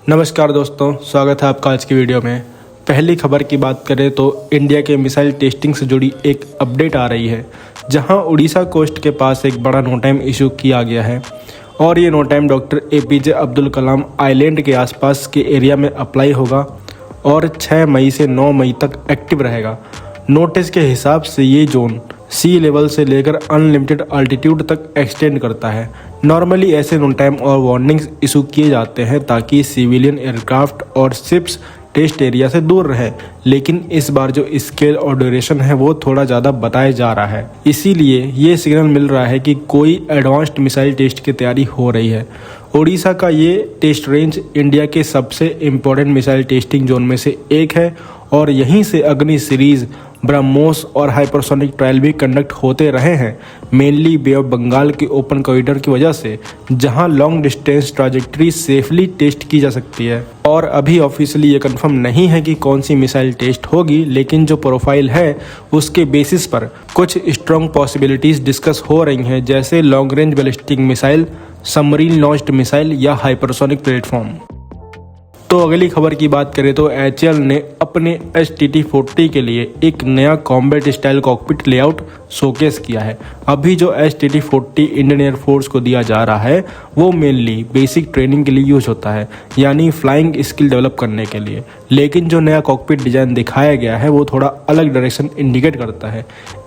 नमस्कार दोस्तों, स्वागत है आपका आज की वीडियो में। पहली खबर की बात करें तो इंडिया के मिसाइल टेस्टिंग से जुड़ी एक अपडेट आ रही है, जहां उड़ीसा कोस्ट के पास एक बड़ा नो टाइम इशू किया गया है और ये no time doctor APJ Abdul Kalam island के आसपास के एरिया में अप्लाई होगा और 6 मई से 9 मई तक एक्टिव रहेगा। नोटिस के हिसाब से ये जोन सी लेवल से लेकर अनलिमिटेड अल्टीट्यूड तक एक्सटेंड करता है। नॉर्मली ऐसे नो टाइम और वार्निंग्स इशू किए जाते हैं ताकि सिविलियन एयरक्राफ्ट और शिप्स टेस्ट एरिया से दूर रहे, लेकिन इस बार जो स्केल और ड्यूरेशन है वो थोड़ा ज़्यादा बताया जा रहा है। इसीलिए ये सिग्नल मिल रहा है कि कोई एडवांस्ड मिसाइल टेस्ट की तैयारी हो रही है। उड़ीसा का ये टेस्ट रेंज इंडिया के सबसे इम्पोर्टेंट मिसाइल टेस्टिंग जोन में से एक है और यहीं से अग्नि सीरीज, ब्रह्मोस और हाइपरसोनिक ट्रायल भी कंडक्ट होते रहे हैं, मेनली बे ऑफ बंगाल के ओपन कॉरिडोर की वजह से, जहां long distance trajectory safely test की जा सकती है। और अभी ऑफिशियली ये कंफर्म नहीं है कि कौन सी मिसाइल टेस्ट होगी, लेकिन जो प्रोफाइल है उसके बेसिस पर कुछ स्ट्रॉन्ग पॉसिबिलिटीज डिस्कस हो रही हैं, जैसे long range ballistic missile, submarine launched missile या हाइपरसोनिक प्लेटफॉर्म। तो अगली खबर की बात करें तो HAL ने अपने STT-40 के लिए एक नया combat style cockpit layout showcase किया है। अभी जो STT-40 इंडियन एयरफोर्स को दिया जा रहा है वो मेनली बेसिक ट्रेनिंग के लिए यूज होता है, यानी फ्लाइंग स्किल डेवलप करने के लिए। लेकिन जो नया कॉकपिट डिजाइन दिखाया गया है वो थोड़ा अलग डायरेक्शन इंडिकेट करता है।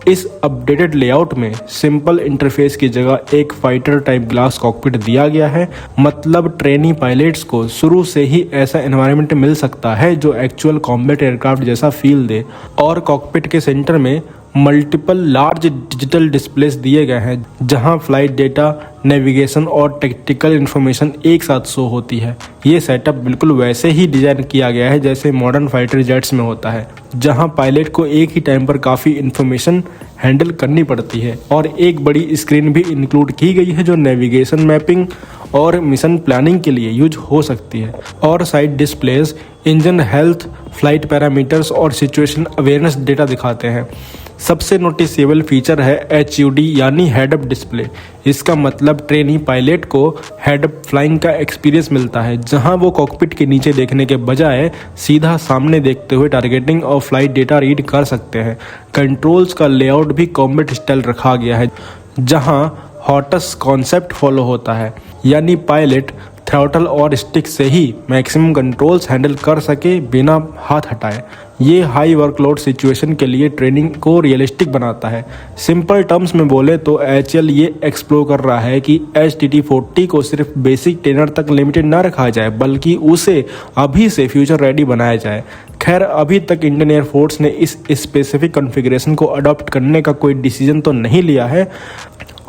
इस अपडेटेड लेआउट में सिंपल इंटरफेस की जगह एक फाइटर टाइप ग्लास कॉकपिट दिया गया है। मतलब ट्रेनी पायलट्स को शुरू से ही ऐसा एनवायरनमेंट मिल सकता है जो एक्चुअल कॉम्बैट एयरक्राफ्ट जैसा फील दे। और कॉकपिट के सेंटर में मल्टीपल लार्ज डिजिटल डिस्प्लेस दिए गए हैं, जहां फ्लाइट डेटा, नेविगेशन और टेक्टिकल इन्फॉर्मेशन एक साथ शो होती है। ये सेटअप बिल्कुल वैसे ही डिजाइन किया गया है जैसे मॉडर्न फाइटर जेट्स में होता है, जहां पायलट को एक ही टाइम पर काफ़ी इन्फॉर्मेशन हैंडल करनी पड़ती है। और एक बड़ी स्क्रीन भी इंक्लूड की गई है जो नेविगेशन, मैपिंग और मिशन प्लानिंग के लिए यूज हो सकती है। और side displace engine health, flight parameters और सिचुएशन अवेयरनेस डेटा दिखाते हैं। सबसे नोटिसेबल फीचर है HUD यानी हेड अप डिस्प्ले। इसका मतलब ट्रेनी पायलट को हेड अप फ्लाइंग का एक्सपीरियंस मिलता है, जहां वो कॉकपिट के नीचे देखने के बजाय सीधा सामने देखते हुए टारगेटिंग और फ्लाइट डेटा रीड कर सकते हैं। कंट्रोल्स का लेआउट भी कॉम्बैट स्टाइल रखा गया है, जहां हॉटस कॉन्सेप्ट फॉलो होता है, यानी पायलट थ्रॉटल और स्टिक से ही मैक्सिमम कंट्रोल्स हैंडल कर सके बिना हाथ हटाए। ये हाई वर्कलोड सिचुएशन के लिए ट्रेनिंग को रियलिस्टिक बनाता है। सिंपल टर्म्स में बोले तो HAL ये एक्सप्लोर कर रहा है कि STT-40 को सिर्फ बेसिक ट्रेनर तक लिमिटेड ना रखा जाए, बल्कि उसे अभी से फ्यूचर रेडी बनाया जाए। खैर, अभी तक इंडियन एयरफोर्स ने इस स्पेसिफिक कॉन्फ़िगरेशन को अडॉप्ट करने का कोई डिसीजन तो नहीं लिया है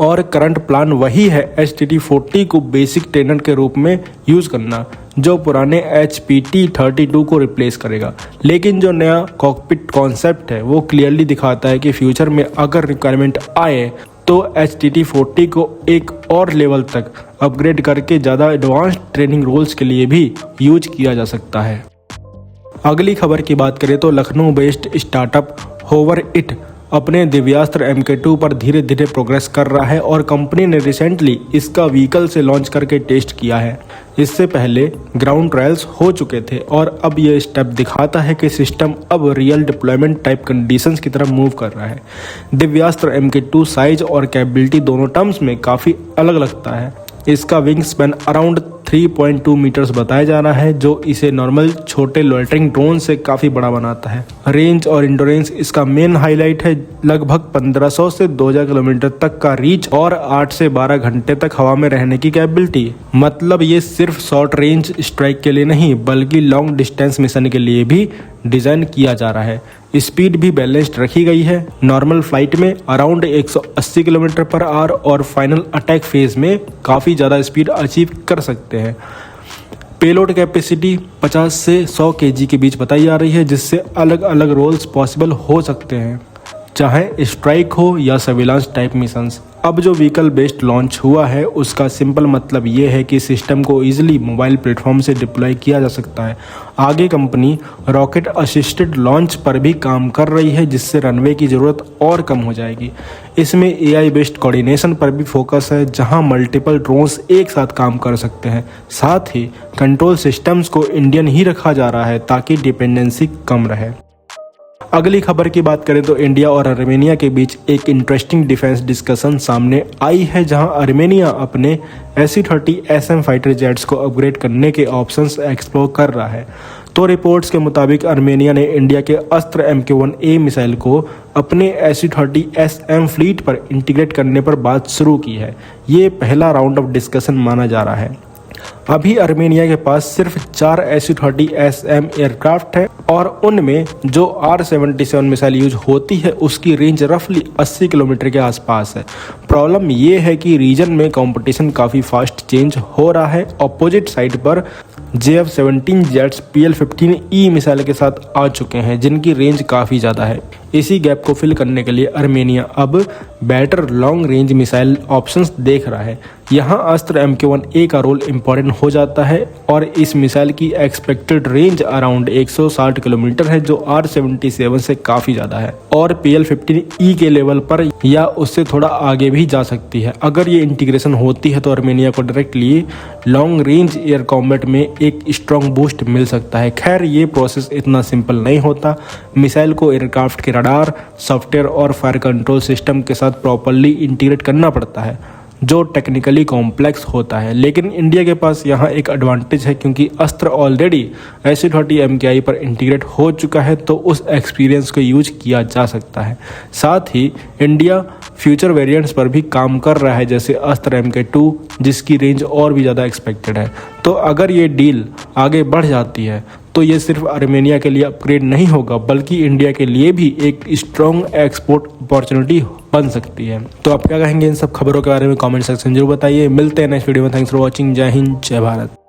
और करंट प्लान वही है STT-40 को बेसिक ट्रेनर के रूप में यूज़ करना, जो पुराने HPT-32 को रिप्लेस करेगा। लेकिन जो नया कॉकपिट कॉन्सेप्ट है वो क्लियरली दिखाता है कि फ्यूचर में अगर रिक्वायरमेंट आए तो STT-40 को एक और लेवल तक अपग्रेड करके ज़्यादा एडवांस्ड ट्रेनिंग रोल्स के लिए भी यूज किया जा सकता है। अगली खबर की बात करें तो लखनऊ बेस्ड स्टार्टअप होवरइट अपने दिव्यास्त्र MK2 पर धीरे धीरे प्रोग्रेस कर रहा है और कंपनी ने रिसेंटली इसका व्हीकल से लॉन्च करके टेस्ट किया है। इससे पहले ग्राउंड ट्रायल्स हो चुके थे और अब यह स्टेप दिखाता है कि सिस्टम अब रियल डिप्लॉयमेंट टाइप कंडीशंस की तरफ मूव कर रहा है। दिव्यास्त्र MK2 साइज और कैपेबिलिटी दोनों टर्म्स में काफ़ी अलग लगता है। इसका विंग स्पैन अराउंड 3.2 मीटर्स बताया जा रहा है, जो इसे नॉर्मल छोटे लोइटरिंग ड्रोन से काफ़ी बड़ा बनाता है। रेंज और इंडोरेंस इसका मेन हाईलाइट है। लगभग 1500 से 2000 किलोमीटर तक का रीच और 8 से 12 घंटे तक हवा में रहने की कैपेबिलिटी। मतलब ये सिर्फ शॉर्ट रेंज स्ट्राइक के लिए नहीं, बल्कि लॉन्ग डिस्टेंस मिशन के लिए भी डिज़ाइन किया जा रहा है। स्पीड भी बैलेंस्ड रखी गई है। नॉर्मल फ्लाइट में अराउंड 180 किलोमीटर पर आवर और फाइनल अटैक फेज में काफ़ी ज़्यादा स्पीड अचीव कर सकते हैं। पेलोड कैपेसिटी 50 से 100 kg के बीच बताई जा रही है, जिससे अलग अलग रोल्स पॉसिबल हो सकते हैं, चाहे स्ट्राइक हो या सर्विलांस टाइप मिशंस। अब जो व्हीकल बेस्ड लॉन्च हुआ है उसका सिंपल मतलब ये है कि सिस्टम को इजीली मोबाइल प्लेटफॉर्म से डिप्लॉय किया जा सकता है। आगे कंपनी रॉकेट असिस्टेड लॉन्च पर भी काम कर रही है, जिससे रनवे की ज़रूरत और कम हो जाएगी। इसमें AI बेस्ड कोऑर्डिनेशन पर भी फोकस है, जहां मल्टीपल ड्रोन्स एक साथ काम कर सकते हैं। साथ ही कंट्रोल सिस्टम्स को इंडियन ही रखा जा रहा है ताकि डिपेंडेंसी कम रहे। अगली खबर की बात करें तो इंडिया और आर्मेनिया के बीच एक इंटरेस्टिंग डिफेंस डिस्कशन सामने आई है, जहां आर्मेनिया अपने SU-30SM फाइटर जेट्स को अपग्रेड करने के ऑप्शंस एक्सप्लोर कर रहा है। तो रिपोर्ट्स के मुताबिक आर्मेनिया ने इंडिया के अस्त्र MK-1A मिसाइल को अपने SU-30SM फ्लीट पर इंटीग्रेट करने पर बात शुरू की है। ये पहला राउंड ऑफ डिस्कशन माना जा रहा है। अभी आर्मेनिया के पास सिर्फ 4 SU-30SM एयरक्राफ्ट है और उनमें जो R-77 मिसाइल यूज होती है उसकी रेंज रफली 80 किलोमीटर के आसपास है। प्रॉब्लम ये है कि रीजन में कंपटीशन काफ़ी फास्ट चेंज हो रहा है। अपोजिट साइड पर JF-17 जेट्स PL-15E मिसाइल के साथ आ चुके हैं, जिनकी रेंज काफ़ी ज़्यादा है। इसी गैप को फिल करने के लिए आर्मेनिया अब better long range missile options देख रहा है। यहाँ अस्त्र MK-1A का रोल इम्पॉर्टेंट हो जाता है और इस मिसाइल की एक्सपेक्टेड रेंज अराउंड 160 किलोमीटर है, जो R-77 से काफ़ी ज़्यादा है और PL-15E के लेवल पर या उससे थोड़ा आगे भी जा सकती है। अगर ये इंटीग्रेशन होती है तो आर्मेनिया को directly long range air combat में एक स्ट्रॉन्ग बूस्ट मिल सकता है। खैर, ये प्रोसेस इतना सिंपल नहीं होता। मिसाइल को एयरक्राफ्ट के रडार, सॉफ्टवेयर और फायर कंट्रोल सिस्टम के साथ प्रॉपर्ली इंटीग्रेट करना पड़ता है, जो टेक्निकली कॉम्प्लेक्स होता है। लेकिन इंडिया के पास यहाँ एक एडवांटेज है, क्योंकि अस्त्र ऑलरेडी SU-30 MKI पर इंटीग्रेट हो चुका है, तो उस एक्सपीरियंस को यूज किया जा सकता है। साथ ही इंडिया फ्यूचर वेरिएंट्स पर भी काम कर रहा है, जैसे अस्त्र MK2, जिसकी रेंज और भी ज़्यादा एक्सपेक्टेड है। तो अगर ये डील आगे बढ़ जाती है तो ये सिर्फ आर्मेनिया के लिए अपग्रेड नहीं होगा, बल्कि इंडिया के लिए भी एक स्ट्रॉन्ग एक्सपोर्ट अपॉर्चुनिटी बन सकती है। तो आप क्या कहेंगे इन सब खबरों के बारे में कमेंट सेक्शन जरूर बताइए। मिलते हैं नेक्स्ट वीडियो में। Thanks for watching. जय हिंद, जय भारत।